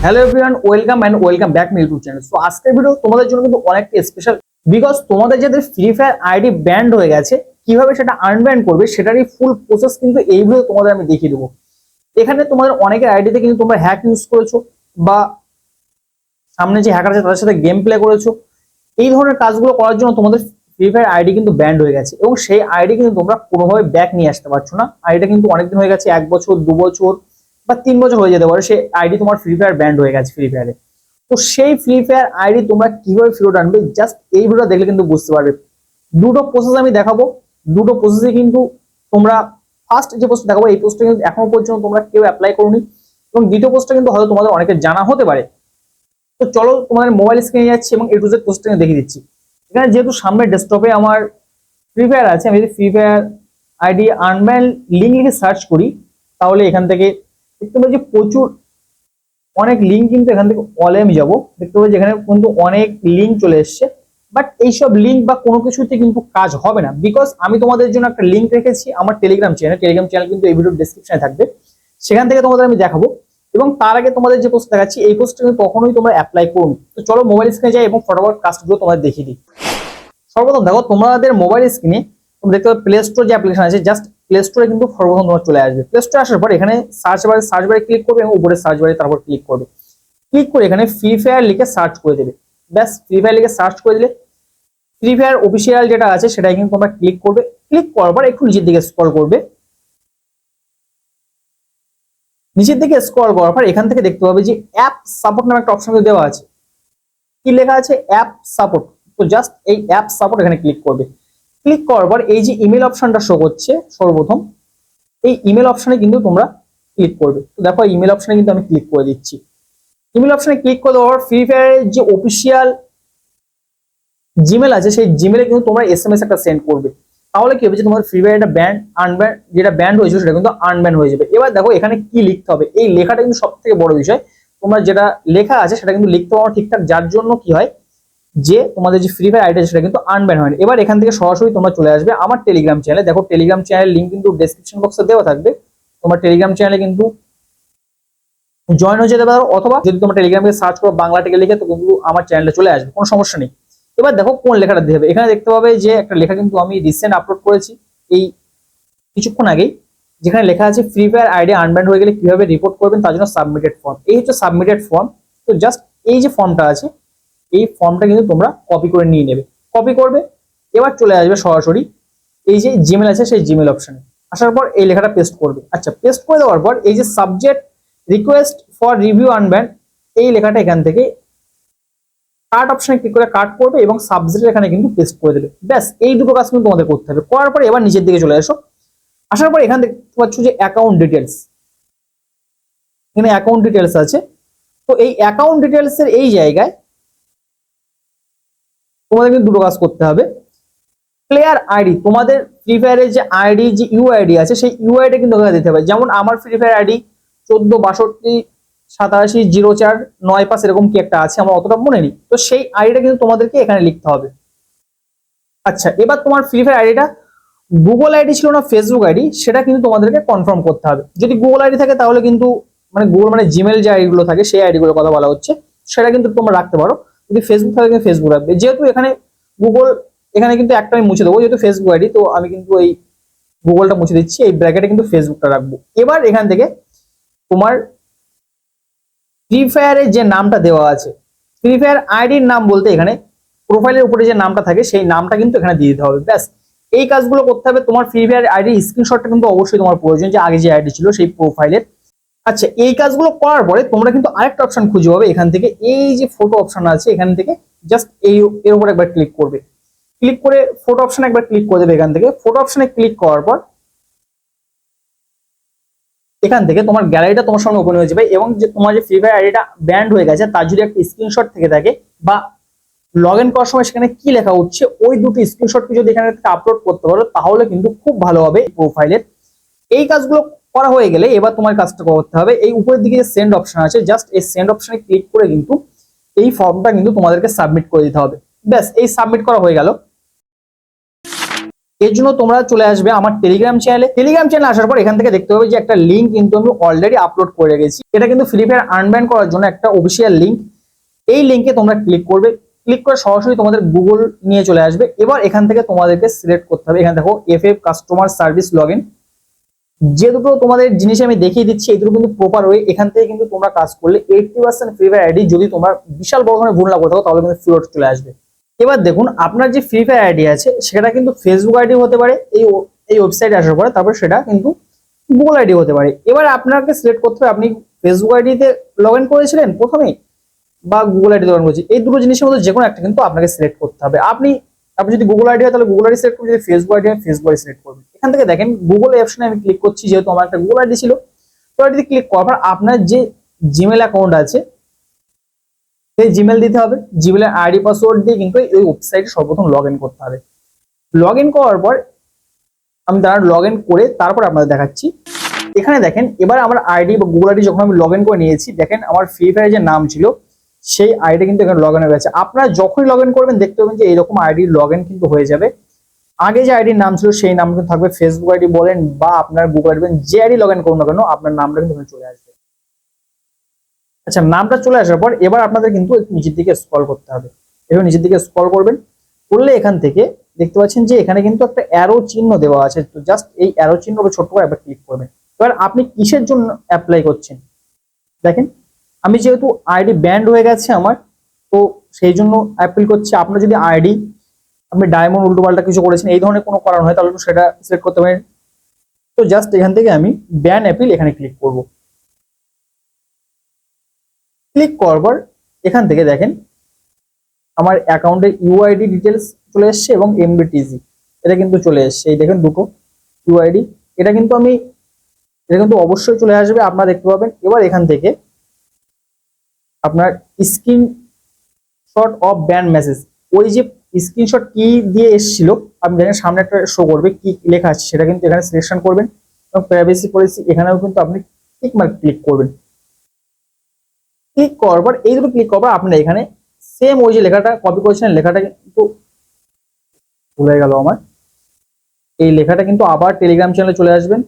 Hello everyone, welcome back my YouTube channel. So আজকের video তোমাদের জন্য কিন্তু অনেকটা স্পেশাল, বিকজ তোমাদের যাদের ফ্রি ফায়ার আইডি ব্যান্ড হয়ে গেছে কিভাবে সেটা আনব্যান্ড করবে সেটারই ফুল প্রসেস কিন্তু এই ভিডিও তোমাদের আমি দেখিয়ে দেবো। এখানে তোমাদের অনেকের আইডিতে কিন্তু তোমরা হ্যাক ইউজ করেছো বা সামনে যে হ্যাকার আছে তাদের সাথে গেম প্লে করেছো। এই ধরনের কাজগুলো করার জন্য তোমাদের ফ্রি ফায়ার আইডি কিন্তু ব্যান্ড হয়ে গেছে এবং সেই আইডি কিন্তু তোমরা কোনোভাবে ব্যাক নিয়ে আসতে পারছো না। আইডিটা কিন্তু অনেকদিন হয়ে গেছে, 1 বছর 2 বছর বা 3 বছর হয়ে যেতে পারে, সেই আইডি তোমার ফ্রি ফায়ার ব্যান্ড হয়ে গেছে ফ্রি ফায়ারে। তো সেই ফ্রি ফায়ার আইডি তোমরা কিভাবে ফেরত আনবে জাস্ট এই ভিডিওটা দেখলে কিন্তু বুঝতে পারবে। দুটো প্রসেস আমি দেখাবো, দুটো প্রসেসে কিন্তু তোমরা ফার্স্ট যে পোস্ট দেখাবো এই পোস্টটা কিন্তু এখনো পর্যন্ত তোমরা কেউ অ্যাপ্লাই করোনি এবং দ্বিতীয় পোস্টটা কিন্তু হয়তো তোমাদের অনেকের জানা হতে পারে। তো চলো তোমাদের মোবাইল স্ক্রিনে যাচ্ছি এবং A to Z পোস্টটা দেখিয়ে দিচ্ছি। এখানে যেহেতু সামনে ডেস্কটপে আমার ফ্রি ফায়ার আছে, আমি যদি free fire ID unbanned link লিখে সার্চ করি তাহলে এখান থেকে দেখতে পাবো যে প্রচুর অনেক লিঙ্ক কিন্তু এখান থেকে অলে আমি যাবো, দেখতে পাবো যেখানে কিন্তু অনেক লিঙ্ক চলে এসছে। বাট এইসব লিঙ্ক বা কোনো কিছুতে কিন্তু কাজ হবে না, বিকজ আমি তোমাদের জন্য একটা লিঙ্ক রেখেছি আমার টেলিগ্রাম চ্যানেল কিন্তু এই ভিডিওর ডেসক্রিপশনে থাকবে, সেখান থেকে তোমাদের আমি দেখাবো। এবং তার আগে তোমাদের যে পোস্ট দেখাচ্ছি এই পোস্টটা কিন্তু কখনোই তোমরা অ্যাপ্লাই করো। তো চলো মোবাইল স্ক্রিনে যাই এবং ফটোফট কাজগুলো তোমাদের দেখিয়ে দিই। সর্বপ্রথম দেখো তোমাদের মোবাইল স্ক্রিনে তোমরা দেখতে পাবে প্লে স্টোর যে অ্যাপ্লিকেশন আছে, জাস্ট প্লে স্টোরে কিন্তু সর্বপ্রথম তোমার চলে আসবে। প্লে স্টোরে আসার পর এখানে সার্চ বারে ক্লিক করবে এবং উপরে সার্চ বারে তারপর ক্লিক করবে। ক্লিক করে এখানে ফ্রি ফায়ার লিখে সার্চ করে দেবে। ব্যাস ফ্রি ফায়ার লিখে সার্চ করে দিলে ফ্রি ফায়ার অফিসিয়াল যেটা আছে সেটাই কিন্তু তোমরা ক্লিক করবে। ক্লিক করার পর একটু নিচের দিকে স্ক্রল করবে। নিচের দিকে স্ক্রল করার পর এখান থেকে দেখতে পাবে যে অ্যাপ সাপোর্ট নামে একটা অপশন দেওয়া আছে। কি লেখা আছে? App support. তো জাস্ট এই অ্যাপ সাপোর্ট এখানে ক্লিক করবে। ক্লিক করার পর এই যে ইমেল অপশনটা শো করছে সর্বপ্রথম, এই ইমেল অপশনে কিন্তু তোমরা ক্লিক করবে। তো দেখো ইমেল অপশনে কিন্তু আমি ক্লিক করে দিচ্ছি। ইমেল অপশনে ক্লিক করে দেওয়ার ফ্রি ফায়ারের যে অফিসিয়াল জিমেল আছে সেই জিমেলে কিন্তু তোমরা SMS একটা সেন্ড করবে। তাহলে কি হবে যে তোমার ফ্রি ফায়ার একটা আনব্যান্ড যেটা ব্যান্ড হয়েছিল সেটা কিন্তু আনব্যান্ড হয়ে যাবে। এবার দেখো এখানে কি লিখতে হবে, এই লেখাটা কিন্তু সব থেকে বড় বিষয়। তোমরা যেটা লেখা আছে সেটা কিন্তু লিখতে পারো ঠিকঠাক, যার জন্য কি হয় যে তোমাদের যে ফ্রি ফায়ার আইডি সেটা কিন্তু আনব্যান্ড হয় না। এবার এখান থেকে সরাসরি তোমরা চলে আসবে আমার টেলিগ্রাম চ্যানেলে। দেখো টেলিগ্রাম চ্যানেলের লিঙ্ক কিন্তু ডেসক্রিপশন বক্সে দেওয়া থাকবে, তোমার টেলিগ্রাম চ্যানেলে কিন্তু জয়েন হয়ে যেতে পারো, অথবা যদি তোমার টেলিগ্রামে সার্চ করো বাংলা টেকে লিখে তো কিন্তু আমার চ্যানেলে চলে আসবে, কোনো সমস্যা নেই। এবার দেখো কোন লেখাটা দিতে হবে। এখানে দেখতে পাবে যে একটা লেখা কিন্তু আমি রিসেন্ট আপলোড করেছি এই কিছুক্ষণ আগেই, যেখানে লেখা আছে ফ্রি ফায়ার আইডি আনব্যান্ড হয়ে গেলে কিভাবে রিপোর্ট করবেন তার জন্য সাবমিটেড ফর্ম। এই হচ্ছে সাবমিটেড ফর্ম। তো জাস্ট এই যে ফর্মটা আছে এই ফর্মটা কিন্তু তোমরা কপি করে নিয়ে নেবে, কপি করবে। এবার চলে আসবে সরাসরি এই যে জিমেল আছে সেই জিমেল অপশনে। আসার পর এই লেখাটা পেস্ট করবে। আচ্ছা, পেস্ট করে দেওয়ার পর এই যে subject request for review unbanned এই লেখাটা এখান থেকে কাট অপশনে ক্লিক করে কাট করবে এবং সাবজেক্ট এখানে কিন্তু পেস্ট করে দেবে। ব্যাস এই দুটো কাজ কিন্তু তোমাদের করতে হবে। করার পর এবার নিচের দিকে চলে আসো। আসার পর এখানে দেখতে পাচ্ছ যে অ্যাকাউন্ট ডিটেলস, এখানে অ্যাকাউন্ট ডিটেলস আছে। তো এই অ্যাকাউন্ট ডিটেলস এর এই জায়গায় তোমাদের কিন্তু দুটো কাজ করতে হবে। প্লেয়ার আইডি, তোমাদের ফ্রি ফায়ারের যে আইডি যে ইউআইডি আছে সেই ইউআইডি কিন্তু ওখানে দিতে হবে। যেমন আমার ফ্রি ফায়ার আইডি 1462870495 এরকম কি একটা আছে, আমার অতটা মনে নেই। তো সেই আইডিটা কিন্তু তোমাদেরকে এখানে লিখতে হবে। আচ্ছা, এবার তোমার ফ্রি ফায়ার আইডিটা গুগল আইডি ছিল না ফেসবুক আইডি, সেটা কিন্তু তোমাদেরকে কনফার্ম করতে হবে। যদি গুগল আইডি থাকে তাহলে কিন্তু মানে গুগল মানে জিমেল যে আইডি গুলো থাকে সেই আইডি গুলোর কথা বলা হচ্ছে, সেটা কিন্তু তোমরা রাখতে পারো। যদি ফেসবুক থাকে কিন্তু ফেসবুক রাখবে। যেহেতু এখানে গুগল, এখানে কিন্তু একটা আমি মুছে দেবো যেহেতু ফেসবুক আইডি, তো আমি কিন্তু এই গুগলটা মুছে দিচ্ছি, এই ব্র্যাকেটে কিন্তু ফেসবুকটা রাখবো। এবার এখান থেকে তোমার ফ্রি ফায়ারের যে নামটা দেওয়া আছে, ফ্রি ফায়ার আইডির নাম বলতে এখানে প্রোফাইলের উপরে যে নামটা থাকে সেই নামটা কিন্তু এখানে দিয়ে দিতে হবে। ব্যাস এই কাজগুলো করতে হবে। তোমার ফ্রি ফায়ার আইডির স্ক্রিনশটটা কিন্তু অবশ্যই তোমার প্রয়োজন, যে আগে যে আইডি ছিল সেই প্রোফাইলের। আচ্ছা, এই কাজগুলো করার পরে তোমরা কিন্তু আরেকটা অপশন খুঁজে পাবে এখান থেকে, এই যে ফটো অপশন আছে এখান থেকে জাস্ট এর উপর একবার ক্লিক করবে। ক্লিক করে ফটো অপশনে একবার ক্লিক করে দেবে। এখান থেকে ফটো অপশনে ক্লিক করার পর এখান থেকে তোমার গ্যালারিটা তোমার সামনে ওপেন হয়ে যাবে এবং যে তোমার যে ফ্রি ফায়ার আইডিটা ব্যান্ড হয়ে গেছে তার যদি একটা স্ক্রিনশট থেকে থাকে বা লগ ইন করার সময় সেখানে কি লেখা হচ্ছে ওই দুটো স্ক্রিনশটকে যদি এখানে আপলোড করতে পারো তাহলে কিন্তু খুব ভালো হবে প্রোফাইলের। এই কাজগুলো করা হয়ে গেলে এবার তোমার কাজটা করতে হবে, এই উপরের দিকে যে সেন্ড অপশন আছে জাস্ট এই সেন্ড অপশনে ক্লিক করে কিন্তু এই ফর্মটা কিন্তু তোমাদেরকে সাবমিট করে দিতে হবে। ব্যাস এই সাবমিট করা হয়ে গেল। এর জন্য তোমরা চলে আসবে আমার টেলিগ্রাম চ্যানেলে। টেলিগ্রাম চ্যানেলে আসার পর এখান থেকে দেখতে পাবে যে একটা লিঙ্ক কিন্তু আমি অলরেডি আপলোড করে রেখেছি। এটা কিন্তু ফ্রি ফায়ার আনব্যান করার জন্য একটা অফিসিয়াল লিঙ্ক। এই লিঙ্কে তোমরা ক্লিক করবে, ক্লিক করে সরাসরি তোমাদের গুগল নিয়ে চলে আসবে। এবার এখান থেকে তোমাদেরকে সিলেক্ট করতে হবে, এখানে দেখো এফএফ কাস্টমার সার্ভিস লগইন। যে দুটো তোমাদের জিনিস আমি দেখিয়ে দিচ্ছি এই দুটো কিন্তু প্রপার ওয়ে। এখান থেকে কিন্তু তোমরা কাজ করলে 80% ফ্রি ফায়ার আইডি যদি তোমরা বিশাল বড় ধরনের ভুল না করে থাকো তাহলে কিন্তু ফেরত চলে আসবে। এবার দেখুন আপনার যে ফ্রি ফায়ার আইডি আছে সেটা কিন্তু ফেসবুক আইডি হতে পারে, এই ওয়েবসাইটে আসার পরে তারপর সেটা কিন্তু গুগল আইডি হতে পারে। এবার আপনাকে সিলেক্ট করতে হবে আপনি ফেসবুক আইডিতে লগ ইন করেছিলেন প্রথমে বা গুগল আইডি লগ ইন করেছি, এই দুটো জিনিসের মধ্যে যে কোনো একটা কিন্তু আপনাকে সিলেক্ট করতে হবে। আপনি যদি গুগল আইডি হয় তাহলে গুগল আইডি সিলেক্ট করবেন, যদি ফেসবুক আইডি হয় ফেসবুক আইডি সিলেক্ট করবেন। এখান থেকে দেখেন গুগল অপশনে আমি ক্লিক করছি, যেহেতু আমার একটা গুগল আইডি ছিল তো আইডিতে ক্লিক করার পর আপনার যে জিমেল অ্যাকাউন্ট আছে সেই জিমেল দিতে হবে। জিমেলের আইডি পাসওয়ার্ড দিয়ে কিন্তু এই ওয়েবসাইটে সর্বপ্রথম লগ ইন করতে হবে। লগ ইন করার পর আমি তার লগ ইন করে তারপর আপনাদের দেখাচ্ছি। এখানে দেখেন এবার আমার আইডি বা গুগল আইডি যখন আমি লগ ইন করে নিয়েছি, দেখেন আমার ফ্রি ফায়ারের যে নাম ছিল সেই আইডি কিন্তু এখানে লগ ইন হয়ে গেছে। আপনারা যখনই লগ ইন করবেন দেখতে পাবেন যে এইরকম আইডি লগ ইন কিন্তু হয়ে যাবে। আগে যে আইডির নাম ছিল সেই নাম কিন্তু থাকবে, ফেসবুক আইডি বলেন বা আপনার গুগল আইডি যে আইডি লগ ইন করুন না কেন আপনার নামটা কিন্তু চলে আসবে। আচ্ছা, নামটা চলে আসার পর এবার আপনাদের কিন্তু একটু নিচের দিকে স্ক্রল করতে হবে। এবার নিচের দিকে স্ক্রল করবেন, করলে এখান থেকে দেখতে পাচ্ছেন যে এখানে কিন্তু একটা অ্যারো চিহ্ন দেওয়া আছে। তো জাস্ট এই অ্যারো চিহ্ন ছোট করে একবার ক্লিক করবেন। এবার আপনি কিসের জন্য অ্যাপ্লাই করছেন দেখেন, আমি যেহেতু আইডি ব্যান্ড হয়ে গেছে আমার, তো সেই জন্য অ্যাপ্লাই করছি। আপনার যদি আইডি আপনি ডায়মন্ড উল্টো পাল্টা কিছু করেছেন এই ধরনের কোনো কারণ হয় তাহলে সেটা সিলেক্ট করতে পারেন। তো জাস্ট এখান থেকে আমি ব্যান অ্যাপিল এখানে ক্লিক করব। ক্লিক করার পর এখান থেকে দেখেন আমার অ্যাকাউন্টের ইউআইডি ডিটেলস চলে এসছে এবং এমবিটিজি এটা কিন্তু চলে এসছে। এই দেখেন দুটো ইউআইডি, এটা কিন্তু অবশ্যই চলে আসবে, আপনারা দেখতে পাবেন। এবার এখান থেকে আপনার স্ক্রিনশট অফ ব্যান মেসেজ, ওই যে স্ক্রিনশট কি দিয়ে এসেছিল আপনি দেখেন সামনে একটা শো করবে কি লেখা আছে সেটা কিন্তু এখানে সিলেকশন করবেন এবং প্রাইভেসি পলিসি এখানেও কিন্তু আপনি টিক মার্ক ক্লিক করবেন। ক্লিক করার পর এই দুটো ক্লিক করার পর আপনি এখানে সেম ওই যে লেখাটা কপি করেছিলেন লেখাটা কিন্তু ভুলে গেল আমার, এই লেখাটা কিন্তু আবার টেলিগ্রাম চ্যানেলে চলে আসবেন।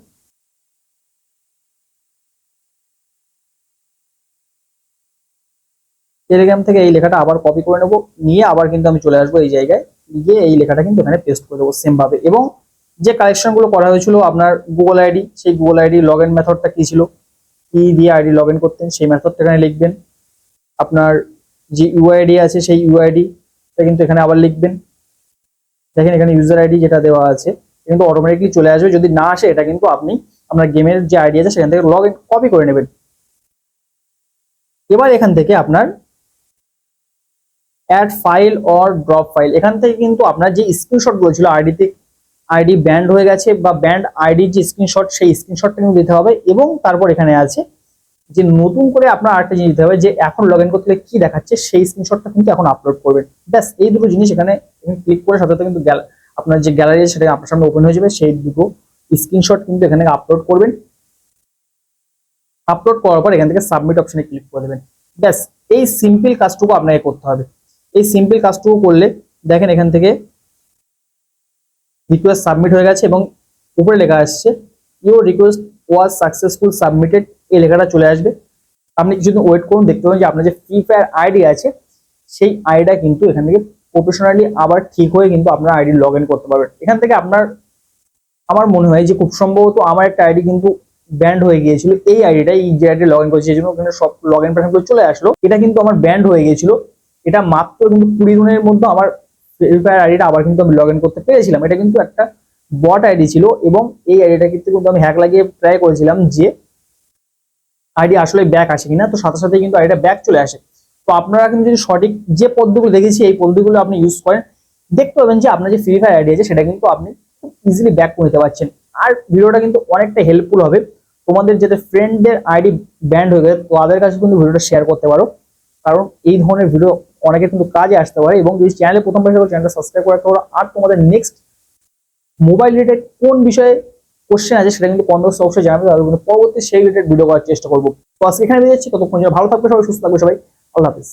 টেলিগ্রাম থেকে এই লেখাটা আবার কপি করে নেবো, নিয়ে আবার কিন্তু আমি চলে আসবো এই জায়গায়, গিয়ে এই লেখাটা কিন্তু এখানে পেস্ট করে দেবো সেম ভাবে। এবং যে কালেকশন গুলো করা হয়েছিল আপনার গুগল আইডি, সেই গুগল আইডি লগ ইন মেথডটা কি ছিল, কি দিয়ে আইডি লগ ইন করতেন সেই মেথডটা এখানে লিখবেন। আপনার যে ইউআইডি আছে সেই ইউআইডি কিন্তু এখানে আবার লিখবেন। দেখেন এখানে ইউজার আইডি যেটা দেওয়া আছে কিন্তু অটোমেটিকলি চলে আসবে, যদি না আসে এটা কিন্তু আপনি আপনার গেমের যে আইডি আছে সেখান থেকে লগ ইন কপি করে নেবেন। এবার এখান থেকে আপনার add file or drop file, এখান থেকে কিন্তু আপনার যে স্ক্রিনশট গুলো ছিল আইডি ব্যান্ড হয়ে গেছে বা ব্যান্ড আইডির যে স্ক্রিনশট সেই স্ক্রিনশটটা কিন্তু দিতে হবে। এবং তারপর এখানে আছে যে নতুন করে আপনার আরেকটা জিনিস দিতে হবে যে এখন লগ ইন করতে কি দেখাচ্ছে সেই স্ক্রিনশটটা কিন্তু এখন আপলোড করবেন। ব্যাস এই দুটো জিনিস এখানে ক্লিক করে সাথে সাথে কিন্তু আপনার যে গ্যালারি আছে সেটা আপনার সামনে ওপেন হয়ে যাবে। সেই দুটো স্ক্রিনশট কিন্তু এখানে আপলোড করবেন। আপলোড করার পর এখান থেকে সাবমিট অপশনে ক্লিক করে দেবেন। ব্যাস এই সিম্পল কাজটুকু আপনাকে করতে হবে। এই সিম্পল কাজটুকু করলে দেখেন এখান থেকে রিকোয়েস্ট সাবমিট হয়ে গেছে এবং উপরে লেখা আসছে your request was successful submitted, এই লেখাটা চলে আসবে। আপনি কিছুদিন ওয়েট করুন, দেখতে পাবেন যে আপনার যে ফ্রি ফায়ার আইডি আছে সেই আইডিটা কিন্তু এখান থেকে প্রফেশনালি আবার ঠিক হয়ে কিন্তু আপনার আইডি লগ ইন করতে পারবেন। এখান থেকে আমার মনে হয় যে খুব সম্ভবত আমার একটা আইডি কিন্তু ব্যান্ড হয়ে গিয়েছিল, এই আইডিটা এই যে আইডি লগ ইন করেছি এই জন্য কিন্তু সব লগ ইন পারমিশন চলে আসলো। এটা কিন্তু আমার ব্যান্ড হয়ে গিয়েছিল, এটা মাত্র কিন্তু 20 দিনের মধ্যে আমার ফ্রি ফায়ার আইডিটা আবার কিন্তু আমি লগ ইন করতে পেরেছিলাম। এটা কিন্তু একটা বট আইডি ছিল এবং এই আইডিটা কিন্তু আমি হ্যাক লাগিয়ে ট্রাই করেছিলাম যে আইডি আসলে ব্যাক আসে কিনা, তো সাথে সাথে কিন্তু আইডিটা ব্যাক চলে আসে। তো আপনারা কিন্তু যদি সঠিক যে পদ্ধতিগুলো দেখেছি এই পদ্ধতিগুলো আপনি ইউজ করেন দেখতে পাবেন যে আপনার যে ফ্রি ফায়ার আইডি আছে সেটা কিন্তু আপনি খুব ইজিলি ব্যাক করে নিতে পারছেন। আর ভিডিওটা কিন্তু অনেকটা হেল্পফুল হবে তোমাদের যাদের ফ্রেন্ডদের আইডি ব্যান্ড হয়ে গেছে তাদের কাছে কিন্তু ভিডিওটা শেয়ার করতে পারো, কারণ এই ধরনের ভিডিও অনেকের কিন্তু কাজে আসতে পারে। এবং যদি চ্যানেলে প্রথম বছর চ্যানেলটা সাবস্ক্রাইব করে রাখতে পারো। আর তোমাদের নেক্সট মোবাইল রিলেটেড কোন বিষয়ে কোশ্চেন আছে সেটা কিন্তু কমেন্ট বক্সে অবশ্যই জানাবে, তাহলে কিন্তু পরবর্তী সেই রিলেটেড ভিডিও করার চেষ্টা করবো। তো আজকে এখানে বেরিয়েছি, ততক্ষণ ভালো থাকবে সবাই, সুস্থ থাকবে সবাই, আল্লাহ হাফিজ।